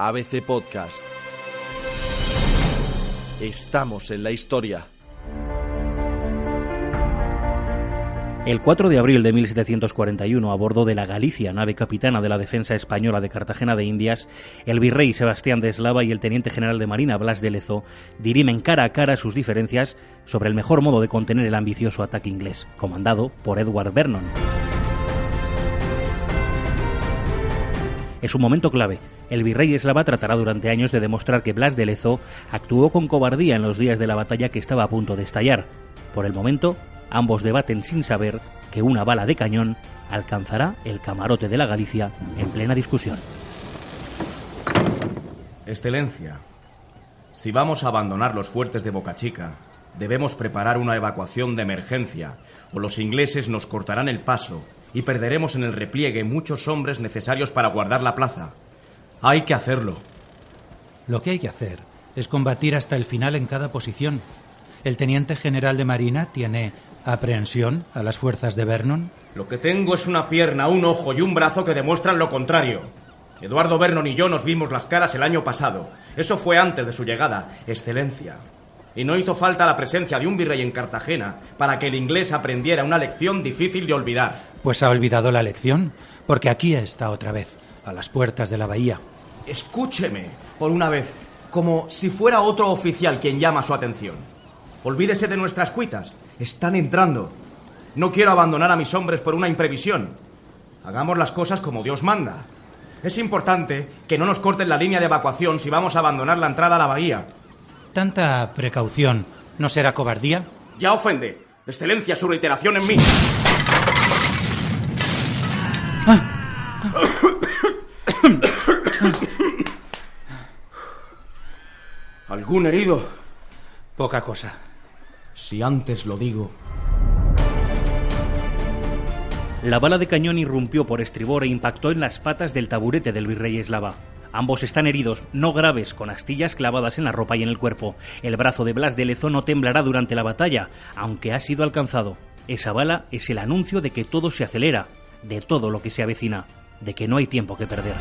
ABC Podcast. Estamos en la historia. El 4 de abril de 1741, a bordo de la Galicia, nave capitana de la defensa española de Cartagena de Indias, el virrey Sebastián de Eslava y el teniente general de Marina Blas de Lezo dirimen cara a cara sus diferencias sobre el mejor modo de contener el ambicioso ataque inglés, comandado por Edward Vernon. Es un momento clave. El virrey Eslava tratará durante años de demostrar que Blas de Lezo actuó con cobardía en los días de la batalla que estaba a punto de estallar. Por el momento, ambos debaten sin saber que una bala de cañón alcanzará el camarote de la Galicia en plena discusión. Excelencia, si vamos a abandonar los fuertes de Boca Chica, debemos preparar una evacuación de emergencia, o los ingleses nos cortarán el paso y perderemos en el repliegue muchos hombres necesarios para guardar la plaza. Hay que hacerlo. Lo que hay que hacer es combatir hasta el final en cada posición. ¿El teniente general de Marina tiene aprehensión a las fuerzas de Vernon? Lo que tengo es una pierna, un ojo y un brazo que demuestran lo contrario. Eduardo Vernon y yo nos vimos las caras el año pasado. Eso fue antes de su llegada, Excelencia. Y no hizo falta la presencia de un virrey en Cartagena para que el inglés aprendiera una lección difícil de olvidar. Pues ha olvidado la lección, porque aquí está otra vez, a las puertas de la bahía. Escúcheme, por una vez, como si fuera otro oficial quien llama su atención. Olvídese de nuestras cuitas. Están entrando. No quiero abandonar a mis hombres por una imprevisión. Hagamos las cosas como Dios manda. Es importante que no nos corten la línea de evacuación si vamos a abandonar la entrada a la bahía. ¿Tanta precaución no será cobardía? Ya ofende. Excelencia, su reiteración en mí. ¿Algún herido? Poca cosa. Si antes lo digo. La bala de cañón irrumpió por estribor e impactó en las patas del taburete del virrey Eslava. Ambos están heridos, no graves, con astillas clavadas en la ropa y en el cuerpo. El brazo de Blas de Lezo no temblará durante la batalla, aunque ha sido alcanzado. Esa bala es el anuncio de que todo se acelera, de todo lo que se avecina, de que no hay tiempo que perder.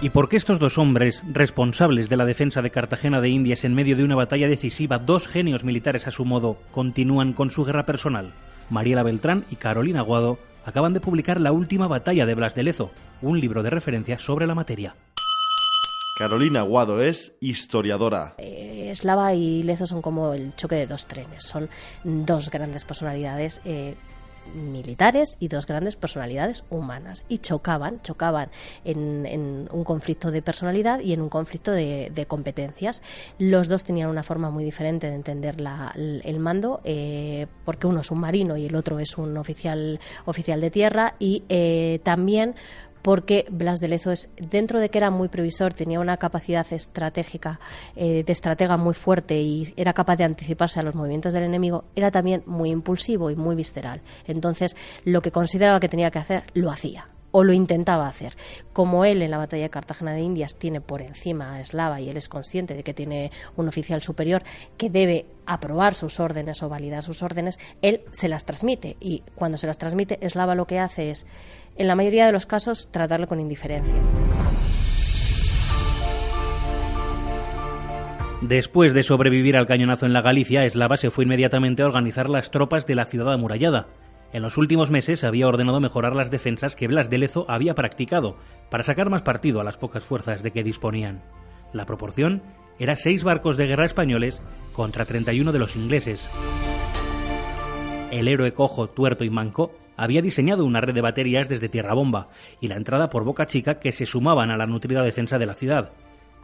¿Y por qué estos dos hombres, responsables de la defensa de Cartagena de Indias en medio de una batalla decisiva, dos genios militares a su modo, continúan con su guerra personal? Mariela Beltrán y Carolina Aguado acaban de publicar La última batalla de Blas de Lezo, un libro de referencia sobre la materia. Carolina Aguado es historiadora. Eslava y Lezo son como el choque de dos trenes. Son dos grandes personalidades militares y dos grandes personalidades humanas. Y chocaban en un conflicto de personalidad y en un conflicto de competencias. Los dos tenían una forma muy diferente de entender el mando, porque uno es un marino y el otro es un oficial de tierra, y también porque Blas de Lezo, dentro de que era muy previsor, tenía una capacidad estratégica, de estratega muy fuerte, y era capaz de anticiparse a los movimientos del enemigo, era también muy impulsivo y muy visceral. Entonces, lo que consideraba que tenía que hacer, lo hacía, o lo intentaba hacer. Como él en la batalla de Cartagena de Indias tiene por encima a Eslava, y él es consciente de que tiene un oficial superior que debe aprobar sus órdenes o validar sus órdenes, él se las transmite, y cuando se las transmite, Eslava lo que hace es, en la mayoría de los casos, tratarlo con indiferencia. Después de sobrevivir al cañonazo en la Galicia, Eslava se fue inmediatamente a organizar las tropas de la ciudad amurallada. En los últimos meses había ordenado mejorar las defensas que Blas de Lezo había practicado para sacar más partido a las pocas fuerzas de que disponían. La proporción era 6 barcos de guerra españoles contra 31 de los ingleses. El héroe cojo, tuerto y manco había diseñado una red de baterías desde Tierra Bomba y la entrada por Boca Chica que se sumaban a la nutrida defensa de la ciudad.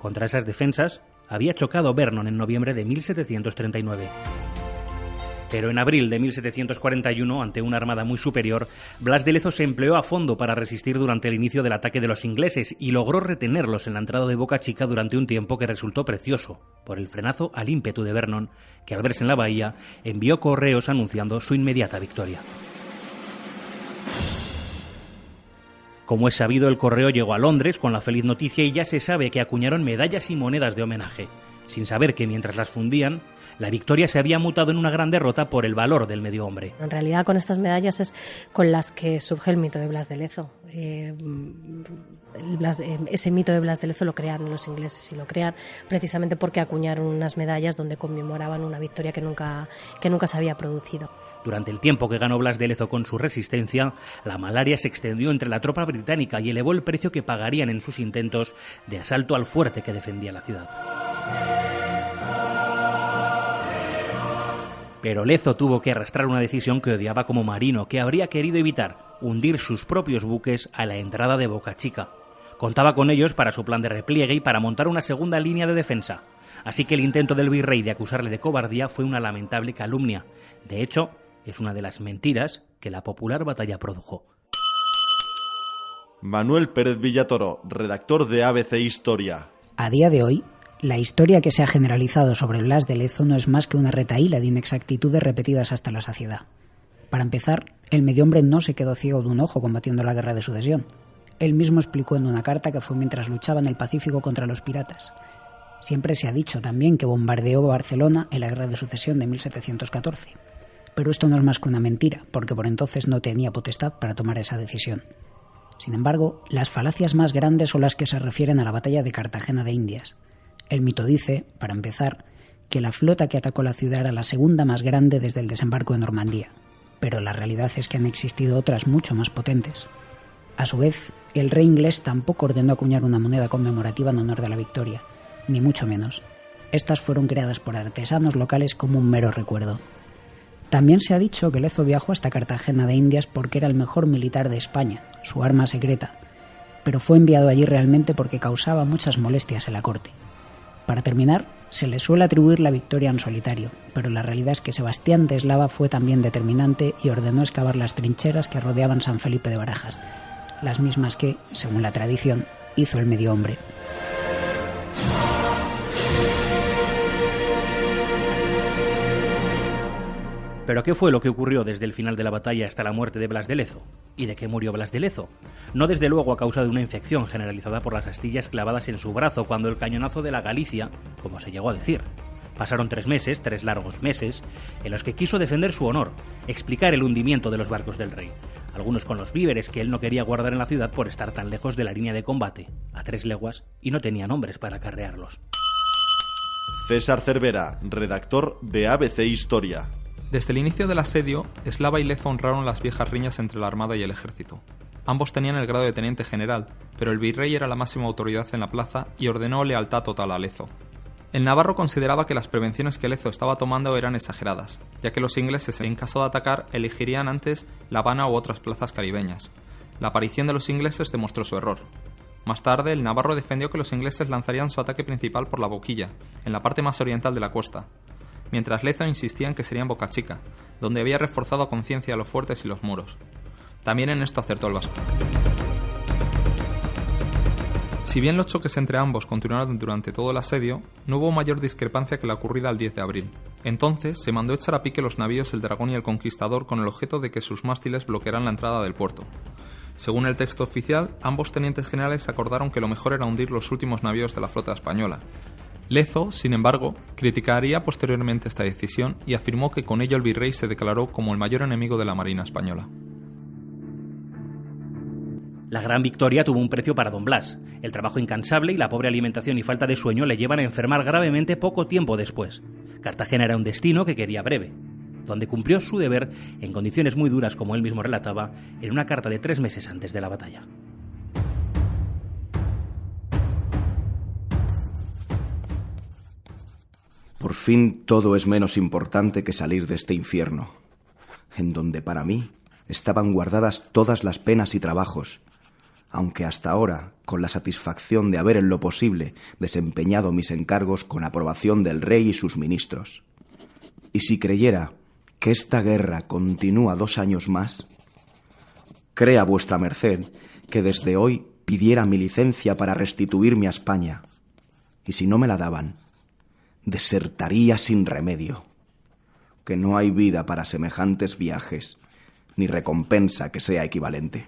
Contra esas defensas había chocado Vernon en noviembre de 1739. Pero en abril de 1741, ante una armada muy superior, Blas de Lezo se empleó a fondo para resistir durante el inicio del ataque de los ingleses y logró retenerlos en la entrada de Boca Chica durante un tiempo que resultó precioso, por el frenazo al ímpetu de Vernon, que al verse en la bahía envió correos anunciando su inmediata victoria. Como es sabido, el correo llegó a Londres con la feliz noticia y ya se sabe que acuñaron medallas y monedas de homenaje. sin saber que mientras las fundían, la victoria se había mutado en una gran derrota por el valor del medio hombre. En realidad, con estas medallas es con las que surge el mito de Blas de Lezo. Ese mito de Blas de Lezo lo crean los ingleses y lo crean precisamente porque acuñaron unas medallas donde conmemoraban una victoria que nunca se había producido. Durante el tiempo que ganó Blas de Lezo con su resistencia, la malaria se extendió entre la tropa británica y elevó el precio que pagarían en sus intentos de asalto al fuerte que defendía la ciudad. Pero Lezo tuvo que arrastrar una decisión que odiaba como marino, que habría querido evitar: hundir sus propios buques a la entrada de Boca Chica. Contaba con ellos para su plan de repliegue y para montar una segunda línea de defensa. Así que el intento del virrey de acusarle de cobardía fue una lamentable calumnia. De hecho, es una de las mentiras que la popular batalla produjo. Manuel Pérez Villatoro, redactor de ABC Historia. A día de hoy, la historia que se ha generalizado sobre Blas de Lezo no es más que una retahíla de inexactitudes repetidas hasta la saciedad. Para empezar, el medio hombre no se quedó ciego de un ojo combatiendo la guerra de sucesión. Él mismo explicó en una carta que fue mientras luchaba en el Pacífico contra los piratas. Siempre se ha dicho también que bombardeó Barcelona en la guerra de sucesión de 1714. Pero esto no es más que una mentira, porque por entonces no tenía potestad para tomar esa decisión. Sin embargo, las falacias más grandes son las que se refieren a la batalla de Cartagena de Indias. El mito dice, para empezar, que la flota que atacó la ciudad era la segunda más grande desde el desembarco de Normandía, pero la realidad es que han existido otras mucho más potentes. A su vez, el rey inglés tampoco ordenó acuñar una moneda conmemorativa en honor de la victoria, ni mucho menos. Estas fueron creadas por artesanos locales como un mero recuerdo. También se ha dicho que Lezo viajó hasta Cartagena de Indias porque era el mejor militar de España, su arma secreta, pero fue enviado allí realmente porque causaba muchas molestias en la corte. Para terminar, se le suele atribuir la victoria en solitario, pero la realidad es que Sebastián de Eslava fue también determinante y ordenó excavar las trincheras que rodeaban San Felipe de Barajas, las mismas que, según la tradición, hizo el medio hombre. ¿Pero qué fue lo que ocurrió desde el final de la batalla hasta la muerte de Blas de Lezo? ¿Y de qué murió Blas de Lezo? No desde luego a causa de una infección generalizada por las astillas clavadas en su brazo cuando el cañonazo de la Galicia, como se llegó a decir. Pasaron 3 meses, 3 largos meses, en los que quiso defender su honor, explicar el hundimiento de los barcos del rey, algunos con los víveres que él no quería guardar en la ciudad por estar tan lejos de la línea de combate, a 3 leguas, y no tenían hombres para acarrearlos. César Cervera, redactor de ABC Historia. Desde el inicio del asedio, Eslava y Lezo honraron las viejas riñas entre la armada y el ejército. Ambos tenían el grado de teniente general, pero el virrey era la máxima autoridad en la plaza y ordenó lealtad total a Lezo. El navarro consideraba que las prevenciones que Lezo estaba tomando eran exageradas, ya que los ingleses, en caso de atacar, elegirían antes La Habana u otras plazas caribeñas. La aparición de los ingleses demostró su error. Más tarde, el navarro defendió que los ingleses lanzarían su ataque principal por la Boquilla, en la parte más oriental de la costa, mientras Lezo insistía en que sería en Boca Chica, donde había reforzado a conciencia a los fuertes y los muros. También en esto acertó el vasco. Si bien los choques entre ambos continuaron durante todo el asedio, no hubo mayor discrepancia que la ocurrida el 10 de abril. Entonces se mandó echar a pique los navíos El Dragón y El Conquistador con el objeto de que sus mástiles bloquearan la entrada del puerto. Según el texto oficial, ambos tenientes generales acordaron que lo mejor era hundir los últimos navíos de la flota española. Lezo, sin embargo, criticaría posteriormente esta decisión y afirmó que con ello el virrey se declaró como el mayor enemigo de la Marina española. La gran victoria tuvo un precio para don Blas. El trabajo incansable y la pobre alimentación y falta de sueño le llevan a enfermar gravemente poco tiempo después. Cartagena era un destino que quería breve, donde cumplió su deber en condiciones muy duras, como él mismo relataba, en una carta de 3 meses antes de la batalla. Por fin todo es menos importante que salir de este infierno, en donde para mí estaban guardadas todas las penas y trabajos, aunque hasta ahora, con la satisfacción de haber en lo posible desempeñado mis encargos con aprobación del rey y sus ministros. Y si creyera que esta guerra continúa 2 años más, crea vuestra merced que desde hoy pidiera mi licencia para restituirme a España, y si no me la daban, desertaría sin remedio, que no hay vida para semejantes viajes, ni recompensa que sea equivalente.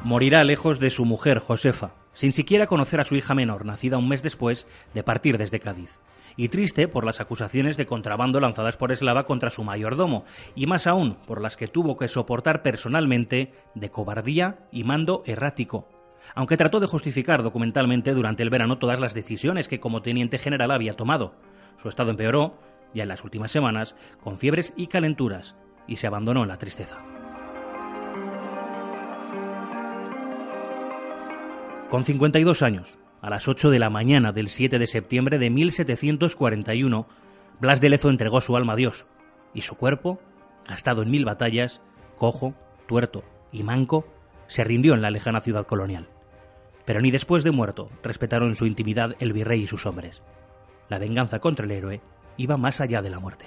Morirá lejos de su mujer, Josefa, sin siquiera conocer a su hija menor, nacida un mes después de partir desde Cádiz. Y triste por las acusaciones de contrabando lanzadas por Eslava contra su mayordomo, y más aún por las que tuvo que soportar personalmente de cobardía y mando errático. Aunque trató de justificar documentalmente durante el verano todas las decisiones que como teniente general había tomado. Su estado empeoró, ya en las últimas semanas, con fiebres y calenturas, y se abandonó en la tristeza. Con 52 años, a las 8 de la mañana del 7 de septiembre de 1741, Blas de Lezo entregó su alma a Dios, y su cuerpo, gastado en 1000 batallas, cojo, tuerto y manco, se rindió en la lejana ciudad colonial. Pero ni después de muerto respetaron su intimidad el virrey y sus hombres. La venganza contra el héroe iba más allá de la muerte.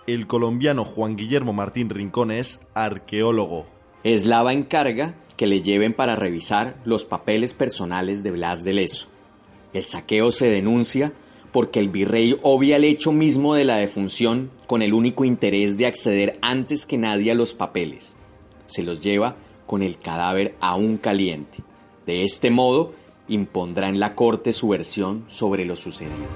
El colombiano Juan Guillermo Martín Rincón es arqueólogo. Eslava encarga que le lleven para revisar los papeles personales de Blas de Lezo. El saqueo se denuncia porque el virrey obvia el hecho mismo de la defunción con el único interés de acceder antes que nadie a los papeles. Se los lleva con el cadáver aún caliente. De este modo, impondrá en la corte su versión sobre lo sucedido.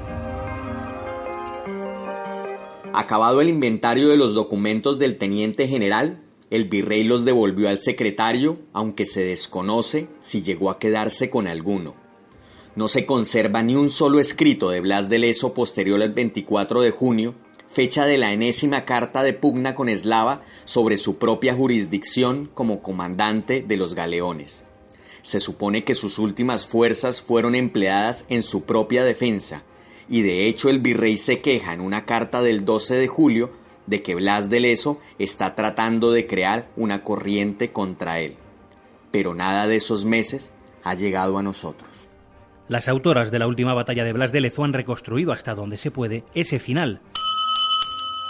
Acabado el inventario de los documentos del teniente general, el virrey los devolvió al secretario, aunque se desconoce si llegó a quedarse con alguno. No se conserva ni un solo escrito de Blas de Lezo posterior al 24 de junio, fecha de la enésima carta de pugna con Eslava sobre su propia jurisdicción como comandante de los galeones. Se supone que sus últimas fuerzas fueron empleadas en su propia defensa, y de hecho el virrey se queja en una carta del 12 de julio de que Blas de Lezo está tratando de crear una corriente contra él. Pero nada de esos meses ha llegado a nosotros. Las autoras de la última batalla de Blas de Lezo han reconstruido hasta donde se puede ese final.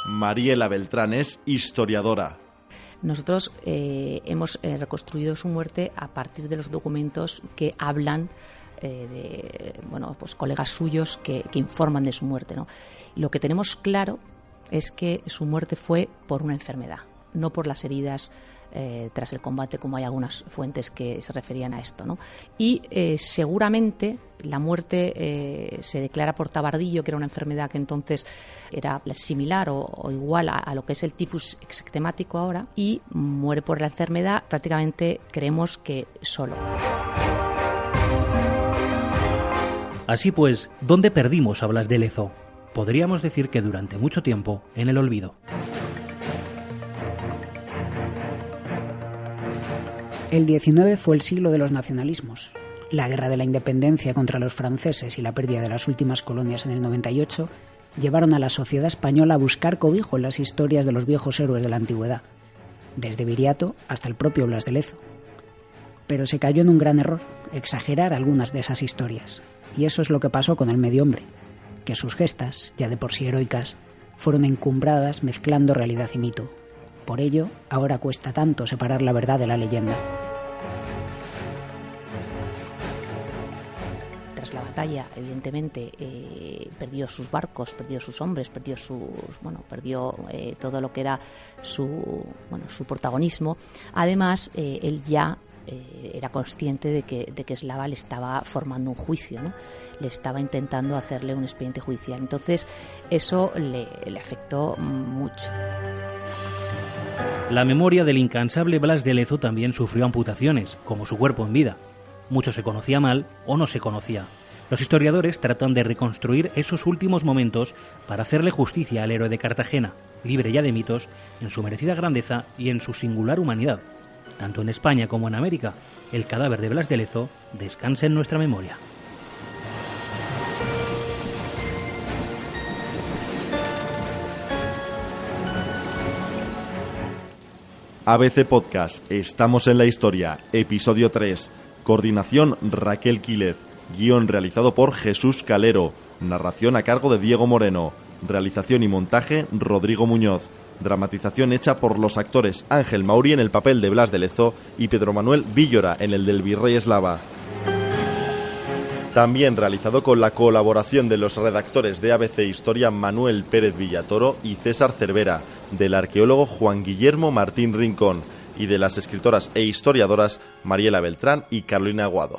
Mariela Beltrán es historiadora. Nosotros hemos reconstruido su muerte a partir de los documentos que hablan de colegas suyos que informan de su muerte, ¿no? Lo que tenemos claro es que su muerte fue por una enfermedad, no por las heridas tras el combate, como hay algunas fuentes que se referían a esto, ¿no? Y seguramente la muerte se declara por tabardillo, que era una enfermedad que entonces era similar o igual a lo que es el tifus exectemático ahora, y muere por la enfermedad, prácticamente creemos que solo. Así pues, ¿dónde perdimos a Blas de Lezo? Podríamos decir que durante mucho tiempo en el olvido. El XIX fue el siglo de los nacionalismos. La guerra de la independencia contra los franceses y la pérdida de las últimas colonias en el 98 llevaron a la sociedad española a buscar cobijo en las historias de los viejos héroes de la antigüedad, desde Viriato hasta el propio Blas de Lezo. Pero se cayó en un gran error, exagerar algunas de esas historias. Y eso es lo que pasó con el medio hombre, que sus gestas, ya de por sí heroicas, fueron encumbradas mezclando realidad y mito. Por ello, ahora cuesta tanto separar la verdad de la leyenda. Tras la batalla, evidentemente, perdió sus barcos, perdió sus hombres, perdió todo lo que era su protagonismo. Además, él ya era consciente de que Eslava le estaba formando un juicio, ¿no? Le estaba intentando hacerle un expediente judicial. Entonces, eso le afectó mucho. La memoria del incansable Blas de Lezo también sufrió amputaciones, como su cuerpo en vida. Mucho se conocía mal o no se conocía. Los historiadores tratan de reconstruir esos últimos momentos para hacerle justicia al héroe de Cartagena, libre ya de mitos, en su merecida grandeza y en su singular humanidad. Tanto en España como en América, el cadáver de Blas de Lezo descansa en nuestra memoria. ABC Podcast, Estamos en la Historia, episodio 3. Coordinación Raquel Quílez. Guión realizado por Jesús Calero. Narración a cargo de Diego Moreno. Realización y montaje Rodrigo Muñoz. Dramatización hecha por los actores Ángel Mauri en el papel de Blas de Lezo y Pedro Manuel Villora en el del Virrey Eslava. También realizado con la colaboración de los redactores de ABC Historia Manuel Pérez Villatoro y César Cervera, del arqueólogo Juan Guillermo Martín Rincón y de las escritoras e historiadoras Mariela Beltrán y Carolina Aguado.